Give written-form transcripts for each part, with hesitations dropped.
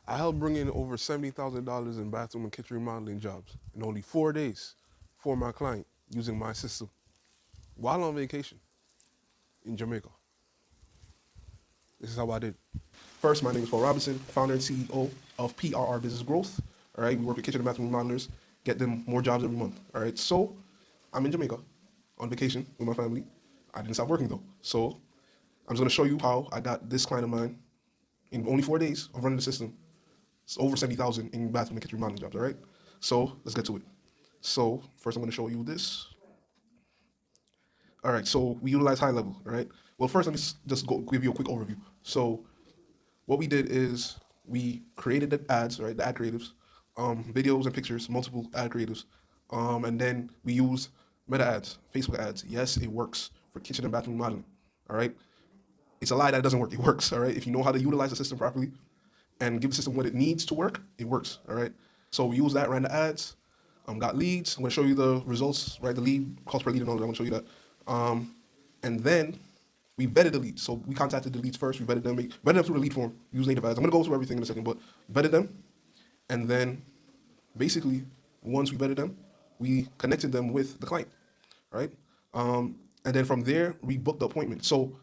I helped bring in over $70,000 in bathroom and kitchen remodeling jobs in only 4 days for my client using my system while on vacation in Jamaica. This is how I did. First, my name is Paul Robinson, founder and CEO of PRR Business Growth. All right, we work with kitchen and bathroom remodelers, get them more jobs every month. All right, so I'm in Jamaica on vacation with my family. I didn't stop working though. So I'm just gonna show you how I got this client of mine in only 4 days of running the system. It's over 70,000 in bathroom and kitchen remodeling jobs. All right, so let's get to it. So first, I'm gonna show you this. All right, so we utilize high level. All right. Well, first, let me just go give you a quick overview. So what we did is we created the ads, right? The ad creatives, videos and pictures, multiple ad creatives, and then we use meta ads, Facebook ads. Yes, it works for kitchen and bathroom remodeling. All right, it's a lie that it doesn't work. It works. All right, if you know how to utilize the system properly and give the system what it needs to work, it works. All right, so we use that, ran the ads, got leads. I'm gonna show you the results, right? The lead cost per lead and all that. I'm gonna show you that, and then we vetted the leads. So we contacted the leads first. We vetted them through the lead form. Use native ads. I'm gonna go through everything in a second, but vetted them, and then basically once we vetted them, we connected them with the client, right? And then from there we booked the appointment. So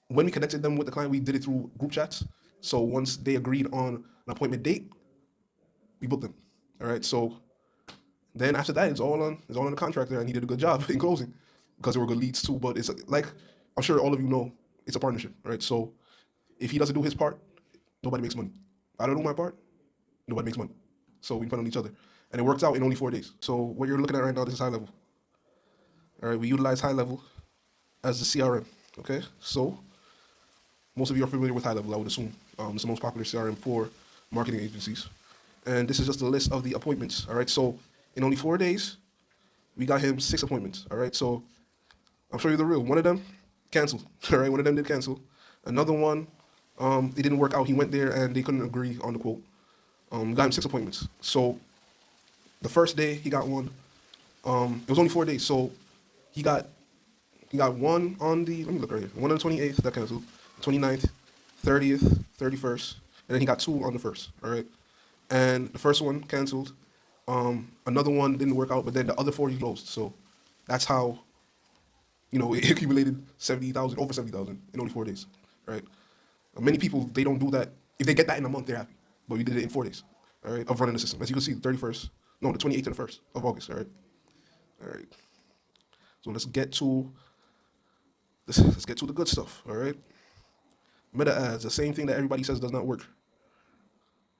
when we connected them with the client, we did it through group chats. So once they agreed on an appointment date, we booked them. All right. So then after that, it's all on the contractor, and he did a good job in closing because there were good leads too. But it's like I'm sure all of you know, it's a partnership, right? So if he doesn't do his part, nobody makes money. I don't do my part, nobody makes money. So we depend on each other, and it works out in only 4 days. So what you're looking at right now, this is high level. All right, we utilize high level as the CRM. Okay, so most of you are familiar with high level, I would assume. It's the most popular CRM for marketing agencies, and this is just a list of the appointments. All right, so in only 4 days, we got him 6 appointments. All right, so I'll show you the real. One of them canceled. All right, one of them did cancel. Another one, it didn't work out. He went there and they couldn't agree on the quote. Got him 6 appointments. So the first day he got one. It was only 4 days, so he got he got one on the, let me look right here. One on the 28th that canceled, 29th, 30th, 31st, and then he got two on the first. All right, and the first one canceled. Another one didn't work out, but then the other four he closed. So that's how it accumulated 70,000, over 70,000 in only 4 days, right? Many people, they don't do that. If they get that in a month, they're happy. But we did it in 4 days, all right, of running the system. As you can see, the 31st, no, the 28th to the 1st of August, all right? All right. So let's get to the good stuff, all right? Meta ads, the same thing that everybody says does not work.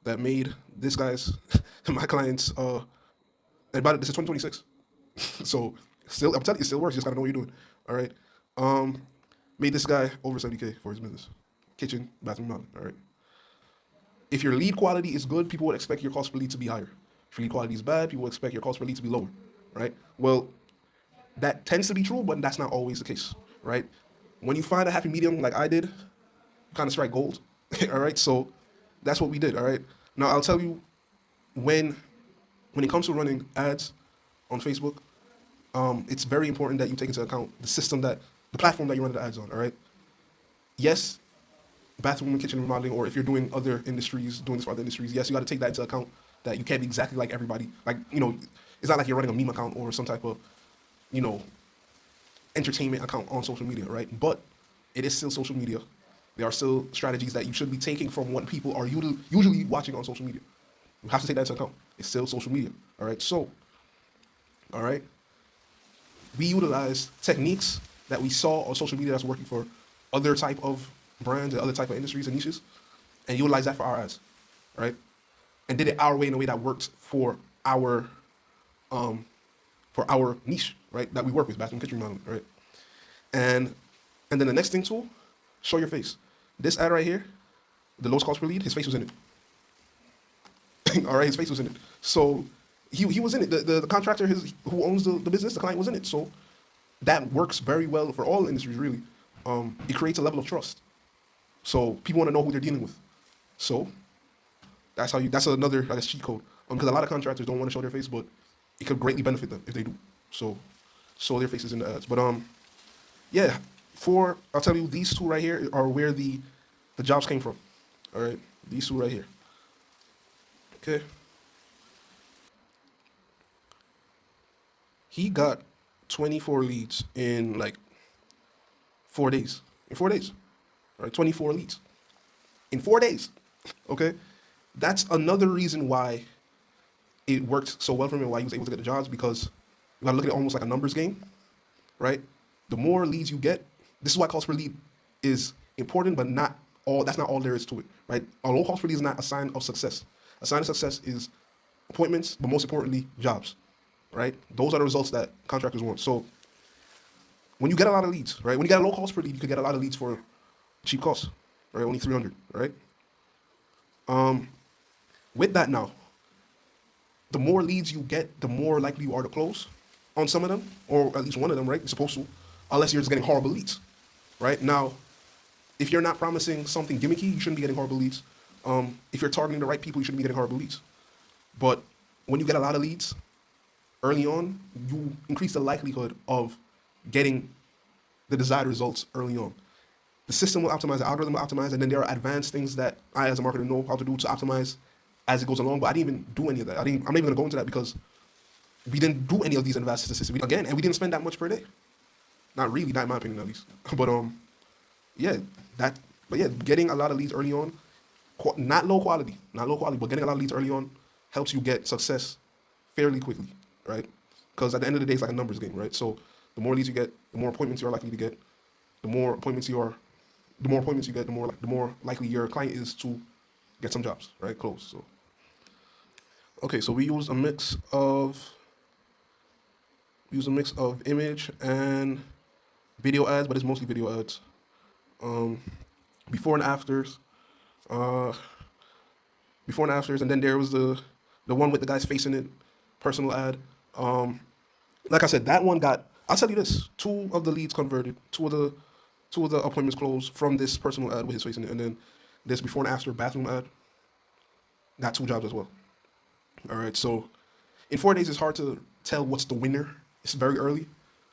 That made this guy's, my clients, and by this is 2026. So still, I'm telling you, it still works. You just gotta know what you're doing. All right. Um, Made this guy over 70K for his business, kitchen, bathroom, mountain. All right. If your lead quality is good, people would expect your cost per lead to be higher. If your lead quality is bad, people would expect your cost per lead to be lower. Right. Well, that tends to be true, but that's not always the case. Right. When you find a happy medium like I did, you kind of strike gold. All right. So that's what we did. All right. Now I'll tell you when when it comes to running ads on Facebook, it's very important that you take into account the platform that you run the ads on. All right. Yes, bathroom and kitchen remodeling, or if you're doing other industries, doing this for other industries, yes, you got to take that into account. That you can't be exactly like everybody. Like it's not like you're running a meme account or some type of you know entertainment account on social media, right? But it is still social media. There are still strategies that you should be taking from what people are usually watching on social media. You have to take that into account. It's still social media. All right. So, all right, we utilize techniques that we saw on social media that's working for other type of brands and other type of industries and niches, and utilize that for our ads, right? And did it our way in a way that worked our um, for our niche, right? That we work with, bathroom kitchen remodeling, right? And and then the next thing too, show your face. This ad right here, the lowest cost per lead, his face was in it. All right, his face was in it. So he was in it. The contractor, who owns the business, the client was in it. So that works very well for all industries, really. It creates a level of trust. So people want to know who they're dealing with. So that's another, I guess, cheat code. Because a lot of contractors don't want to show their face, but it could greatly benefit them if they do. So show their faces in the ads. But yeah, I'll tell you, these two right here are where the jobs came from. All right, these two right here. Okay. He got 24 leads in like 4 days. In 4 days. Right? 24 leads. In 4 days. Okay? That's another reason why it worked so well for him and why he was able to get the jobs, because you gotta look at it almost like a numbers game, right? The more leads you get, this is why cost per lead is important, but not all. That's not all there is to it, right? A low cost per lead is not a sign of success. A sign of success is appointments, but most importantly, jobs, right? Those are the results that contractors want. So when you get a lot of leads, right? When you get a low cost per lead, you could get a lot of leads for cheap cost, right? Only 300, right? With that now, the more leads you get, the more likely you are to close on some of them, or at least one of them, right? You're supposed to, unless you're just getting horrible leads, right? Now, if you're not promising something gimmicky, you shouldn't be getting horrible leads. If you're targeting the right people, you shouldn't be getting horrible leads. But when you get a lot of leads early on, you increase the likelihood of getting the desired results early on. The system will optimize, the algorithm will optimize, and then there are advanced things that I, as a marketer, know how to do to optimize as it goes along. But I didn't even do any of that. I'm not even going to go into that because we didn't do any of these advanced statistics. And we didn't spend that much per day. Not really, not in my opinion, at least. But yeah, that. But yeah, getting a lot of leads early on, not low quality, but getting a lot of leads early on helps you get success fairly quickly, right? Because at the end of the day, it's like a numbers game, right? So the more leads you get, the more appointments you are likely to get. The more appointments you are, the more appointments you get, the more likely your client is to get some jobs, right? Close. So okay, so we use a mix of image and video ads, but it's mostly video ads. Um, before and afters, uh, and then there was the one with the guy's face in it, personal ad. Um, like I said, that one got. I'll tell you this: two of the leads converted, two of the appointments closed from this personal ad with his face in it, and then this before and after bathroom ad got two jobs as well. All right, so in 4 days, it's hard to tell what's the winner. It's very early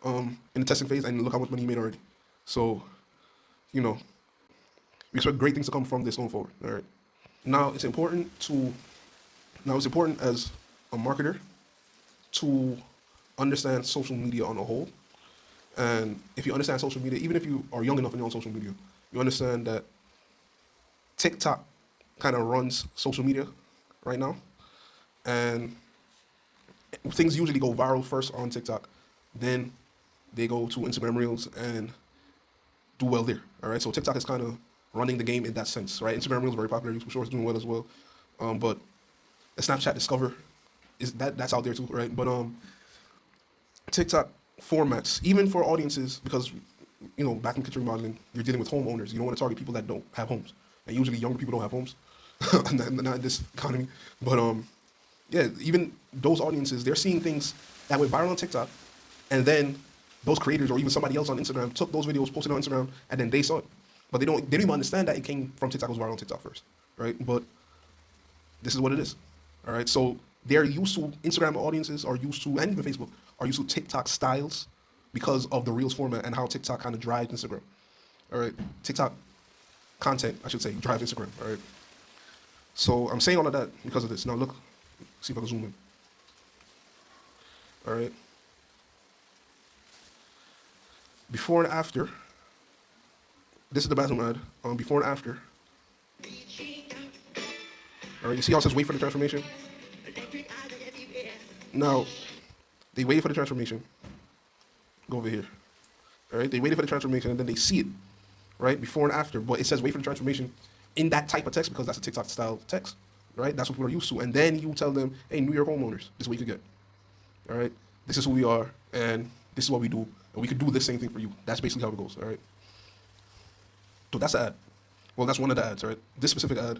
in the testing phase, and look how much money he made already. So, you know, we expect great things to come from this going forward. All right. Now it's important to now it's important as a marketer to understand social media on a whole. And if you understand social media, even if you are young enough and you're on social media, you understand that TikTok kind of runs social media right now. And things usually go viral first on TikTok, then they go to Instagram Reels and do well there. All right, so TikTok is kind of running the game in that sense, right? Instagram Reels is very popular. YouTube Shorts doing well as well, but the Snapchat Discover is that's out there too, right? But TikTok formats, even for audiences, because back in kitchen remodeling, you're dealing with homeowners. You don't want to target people that don't have homes, and usually younger people don't have homes, not in this economy. But yeah, even those audiences, they're seeing things that went viral on TikTok, and then those creators or even somebody else on Instagram took those videos, posted on Instagram, and then they saw it. But they don't even understand that it came from TikTok, it was viral on TikTok first, right? But this is what it is, all right? So they're used to, Instagram audiences are used to, and even Facebook, are used to TikTok styles because of the Reels format and how TikTok kind of drives Instagram, all right? TikTok content, I should say, drives Instagram, all right? So I'm saying all of that because of this. Now look, see if I can zoom in. All right. Before and after. This is the bathroom ad. Before and after. All right. You see how it says wait for the transformation? Now, they waited for the transformation. Go over here. All right. They waited for the transformation and then they see it, right? Before and after. But it says wait for the transformation in that type of text because that's a TikTok style text, right? That's what people are used to. And then you tell them, hey, New York homeowners, this is what you could get. All right. This is who we are, and this is what we do, and we could do the same thing for you. That's basically how it goes. All right. So that's the ad. Well, that's one of the ads, right? This specific ad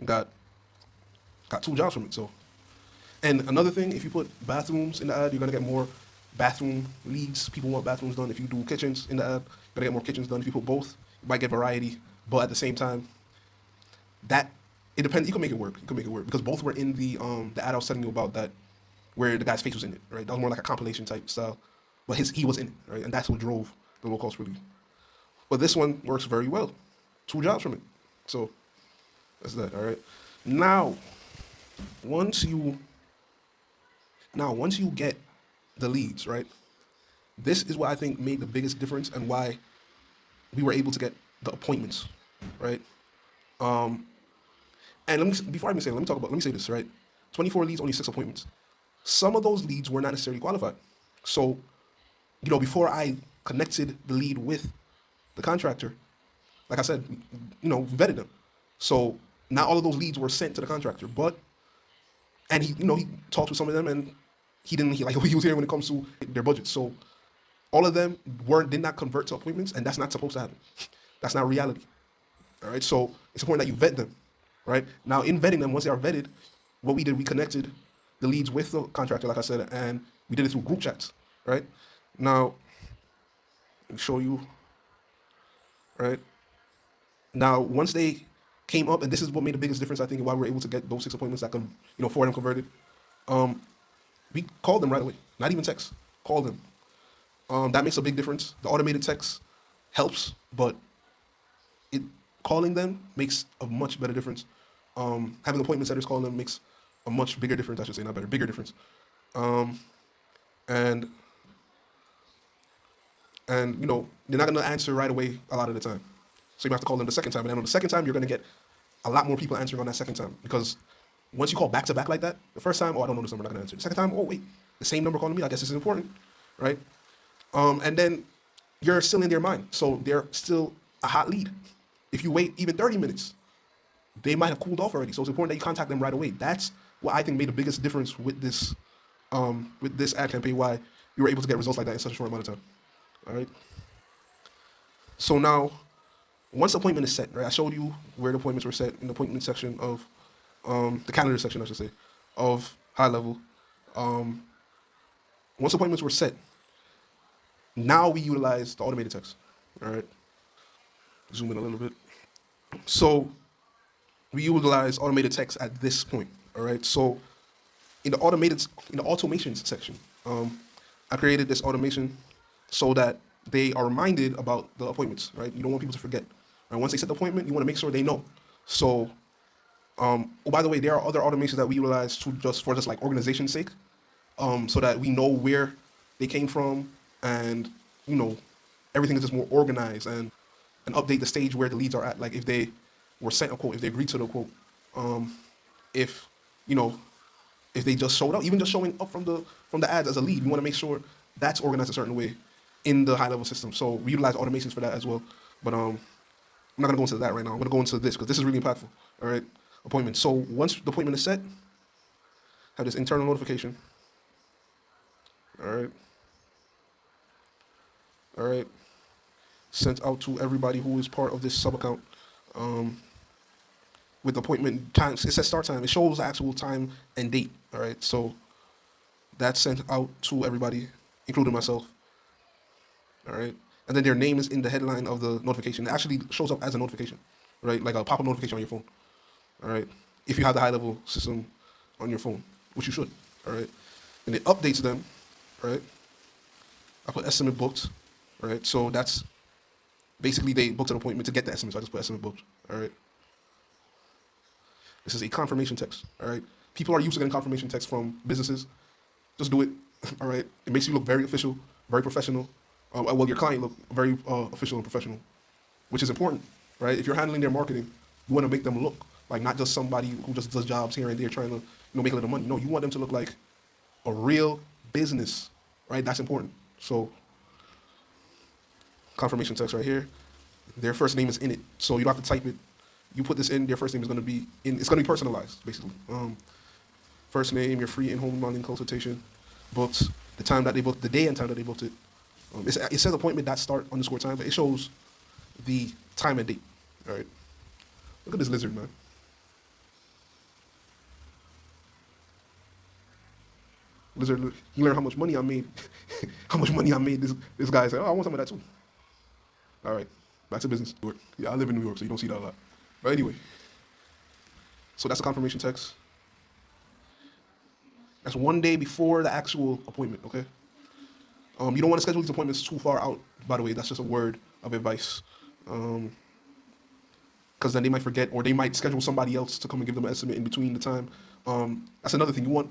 got two jobs from it. So, and another thing, if you put bathrooms in the ad, you're gonna get more bathroom leads. People want bathrooms done. If you do kitchens in the ad, you're gonna get more kitchens done. If you put both, you might get variety. But at the same time, that it depends. You can make it work. You can make it work because both were in the ad I was telling you about that, where the guy's face was in it, right? That was more like a compilation type style, but he was in it, right? And that's what drove the low cost release. But this one works very well. Two jobs from it. So that's that, all right? Now, once you once you get the leads, right? This is what I think made the biggest difference and why we were able to get the appointments, right? And before I even say it, let me say this, right? 24 leads, only 6 appointments. Some of those leads were not necessarily qualified. So, before I connected the lead with the contractor, like I said, vetted them. So not all of those leads were sent to the contractor, but and he talked with some of them, and he was here when it comes to their budgets. So all of them did not convert to appointments, and that's not supposed to happen. That's not reality. All right. So it's important that you vet them. Right now, in vetting them, once they are vetted, what we did, we connected the leads with the contractor, like I said, and we did it through group chats. Right now, let me show you. Right now, once they came up, and this is what made the biggest difference, I think, and why we were able to get those 6 appointments that can, 4 of them converted. We called them right away, not even text. Call them. That makes a big difference. The automated text helps, but it calling them makes a much better difference. Having appointment setters call them makes a much bigger difference. I should say, not better, bigger difference. Um, and they're not gonna answer right away a lot of the time. So you have to call them the second time, and then on the second time you're gonna get a lot more people answering on that second time, because once you call back to back like that, the first time, oh, I don't know this number, I'm not gonna answer. The second time, oh wait, the same number calling me, I guess this is important, right? And then you're still in their mind, so they're still a hot lead. If you wait even 30 minutes, they might have cooled off already. So it's important that you contact them right away. That's what I think made the biggest difference with this ad campaign. Why you were able to get results like that in such a short amount of time. All right. So now, once the appointment is set, right? I showed you where the appointments were set in the appointment section of the calendar section, I should say, of high level. Um, Once appointments were set, now we utilize the automated text. All right. Zoom in a little bit. So we utilize automated text at this point. All right. So in the automations section, I created this automation so that they are reminded about the appointments. Right. You don't want people to forget. Right. Once they set the appointment, you want to make sure they know. So, oh, by the way, there are other automations that we utilize to just like organization's sake, so that we know where they came from, and you know everything is just more organized, and update the stage where the leads are at. Like if they were sent a quote, if they agreed to the quote, if you know if they just showed up, even just showing up from the ads as a lead, we want to make sure that's organized a certain way in the high level system. So we utilize automations for that as well. But I'm not gonna go into that right now. I'm gonna go into this because this is really impactful. All right, appointment. So once the appointment is set, have this internal notification. All right, all right, sent out to everybody who is part of this sub account. Um, with appointment time, it says start time. It shows the actual time and date. All right, so that's sent out to everybody, including myself. All right, and then their name is in the headline of the notification. It actually shows up as a notification, right? Like a pop-up notification on your phone. All right, if you have the high-level system on your phone, which you should. All right, and it updates them. Right, I put estimate booked. All right, so that's basically they booked an appointment to get the estimate. So I just put estimate booked. All right, this is a confirmation text. All right, people are used to getting confirmation text from businesses. Just do it. All right, it makes you look very official, very professional. Well, your client look very official and professional, which is important, right? If you're handling their marketing, you want to make them look like not just somebody who just does jobs here and there trying to make a little money. No, you want them to look like a real business, right? That's important. So confirmation text right here. Their first name is in it, so you don't have to type it. You put this in. Their first name is going to be in. It's going to be personalized, basically. First name, your free in-home modeling consultation, booked, the time that they booked, the day and time that they booked it. It says appointment dot start underscore time, but it shows the time and date. All right. Look at this lizard, man. Lizard, you learn how much money I made. How much money I made. This guy said, oh, I want some of that too. All right. Back to business. Yeah, I live in New York, so you don't see that a lot. But anyway, so that's a confirmation text. That's one day before the actual appointment, okay? You don't want to schedule these appointments too far out, by the way. That's just a word of advice. Because then they might forget, or they might schedule somebody else to come and give them an estimate in between the time That's another thing. You want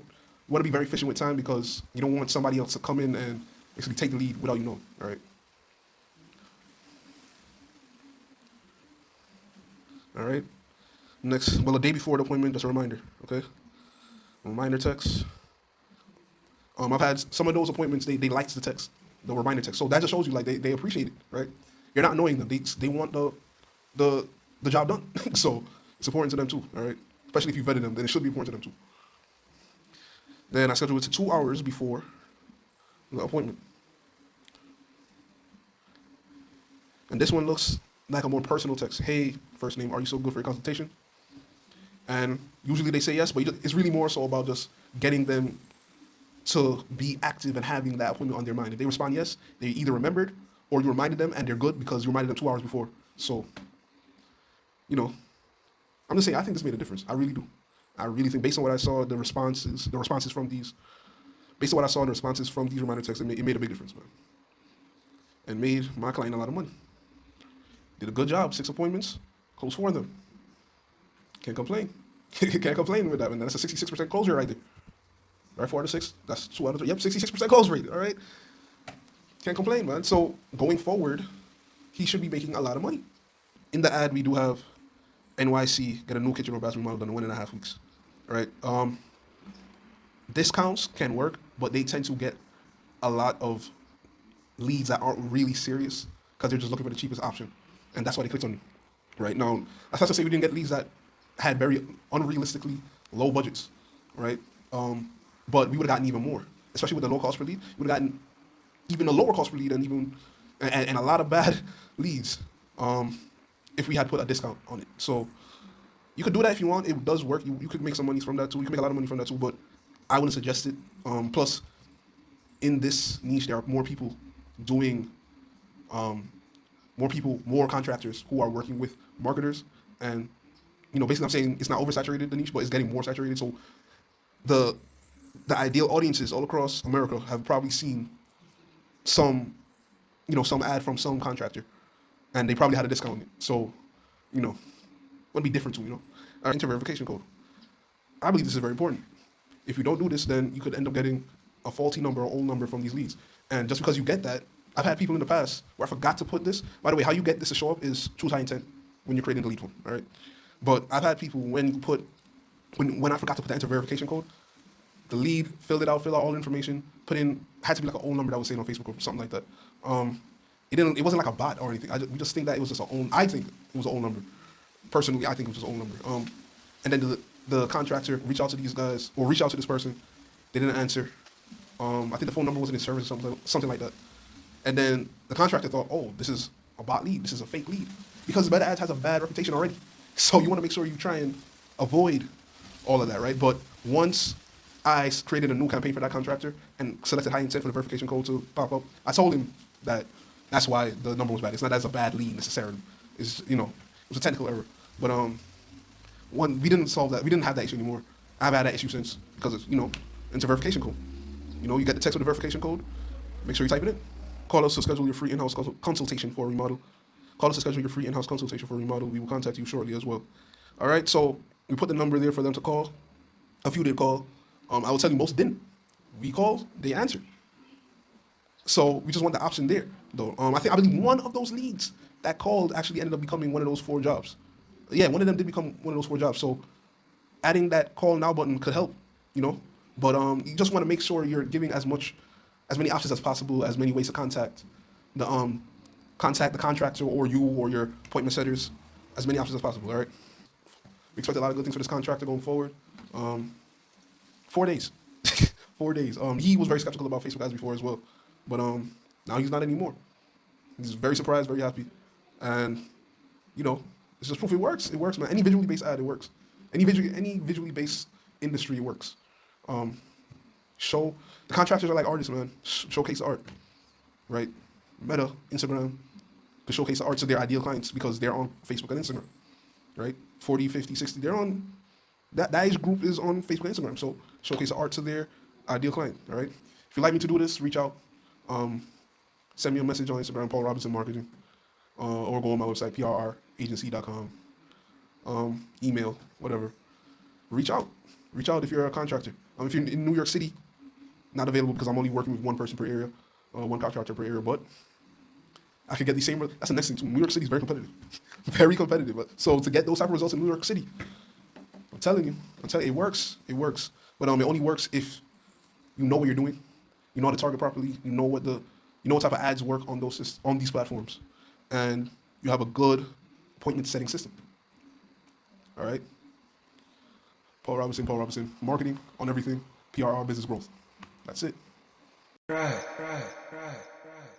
to be very efficient with time because you don't want somebody else to come in and basically take the lead without you knowing. All right. All right. Next, well, a day before the appointment, just a reminder. Okay. Reminder text. I've had some of those appointments. They liked the text, the reminder text. So that just shows you like they appreciate it, right? You're not annoying them. They want the the job done. So it's important to them too. All right. Especially if you vetted them, then it should be important to them too. Then I schedule it to 2 hours before the appointment. And this one looks like a more personal text. Hey, first name, are you still good for your consultation? And usually they say yes, but it's really more so about just getting them to be active and having that appointment on their mind. If they respond yes, they either remembered or you reminded them and they're good because you reminded them 2 hours before. So, you know, I'm just saying, I think this made a difference. I really do. I really think based on what I saw, the responses from these, based on what I saw in the responses from these reminder texts, it made a big difference, man. And made my client a lot of money. Did a good job, 6 appointments, closed 4 of them. Can't complain. Can't complain with that, man. That's a 66% close rate right there. Right, 4 out of 6. That's 2 out of 3. Yep, 66% close rate. All right. Can't complain, man. So going forward, he should be making a lot of money. In the ad, we do have NYC get a new kitchen or bathroom remodel done in 1.5 weeks. All right. Discounts can work, but they tend to get a lot of leads that aren't really serious because they're just looking for the cheapest option, and that's why they clicked on you. Right now, that's not to say we didn't get leads that had very unrealistically low budgets, right? But we would have gotten even more, especially with the low cost per lead. We would have gotten even a lower cost per lead and a lot of bad leads if we had put a discount on it. So you could do that if you want. It does work. You could make some money from that too. You can make a lot of money from that too. But I wouldn't suggest it. Plus, in this niche, there are more people doing, more contractors who are working with marketers, and basically, I'm saying it's not oversaturated the niche, but it's getting more saturated. So the the ideal audiences all across America have probably seen some, some ad from some contractor, and they probably had a discount on it. So, would be different too. Enter verification code. I believe this is very important. If you don't do this, then you could end up getting a faulty number or old number from these leads. And just because you get that, I've had people in the past where I forgot to put this. By the way, how you get this to show up is choose high intent when you're creating the lead form. All right. But I've had people when I forgot to put the enter verification code, the lead filled out all the information, put in had to be like an old number that was saying on Facebook or something like that. It wasn't like a bot or anything. We just think that it was just a own. I think it was an old number. Personally, I think it was just an old number. And then the contractor reached out to these guys or reached out to this person. They didn't answer. I think the phone number wasn't in service or something like that. And then the contractor thought, oh, this is a bot lead. This is a fake lead. Because Meta Ads has a bad reputation already. So you want to make sure you try and avoid all of that, right? But once I created a new campaign for that contractor and selected high intent for the verification code to pop up, I told him that that's why the number was bad. It's not as a bad lead necessarily. It's, it was a technical error. But we didn't solve that. We didn't have that issue anymore. I've had that issue since because it's, it's a verification code. You get the text with the verification code. Make sure you type it in. Call us to schedule your free in-house consultation for a remodel. Call us to schedule your free in-house consultation for a remodel. We will contact you shortly as well. All right, so we put the number there for them to call. A few did call. I will tell you most didn't. We called, they answered. So we just want the option there, though. I believe one of those leads that called actually ended up becoming one of those 4 jobs. Yeah, one of them did become one of those 4 jobs. So adding that call now button could help, But you just want to make sure you're giving as many options as possible, as many ways to contact the contractor or you or your appointment setters, as many options as possible. All right. We expect a lot of good things for this contractor going forward. 4 days, 4 days. He was very skeptical about Facebook ads before as well, but now he's not anymore. He's very surprised, very happy, and it's just proof it works. It works, man. Any visually based ad, it works. Any visually based industry, it works. The contractors are like artists, man. Showcase art, right? Meta, Instagram, to showcase the art to their ideal clients because they're on Facebook and Instagram, right? 40, 50, 60, they're on, that age group is on Facebook and Instagram. So showcase the art to their ideal client, all right? If you'd like me to do this, reach out. Send me a message on Instagram, Paul Robinson Marketing, or go on my website, prragency.com. Email, whatever. Reach out. Reach out if you're a contractor. If you're in New York City, not available because I'm only working with one person per area, one contractor per area. But I could get the same. That's the next thing too. New York City is very competitive, very competitive. So to get those type of results in New York City, I'm telling you, it works. It works. But it only works if you know what you're doing, you know how to target properly, you know what type of ads work on on these platforms, and you have a good appointment setting system. All right. Paul Robinson, marketing on everything, PRR, business growth. That's it. Right, right, right, right.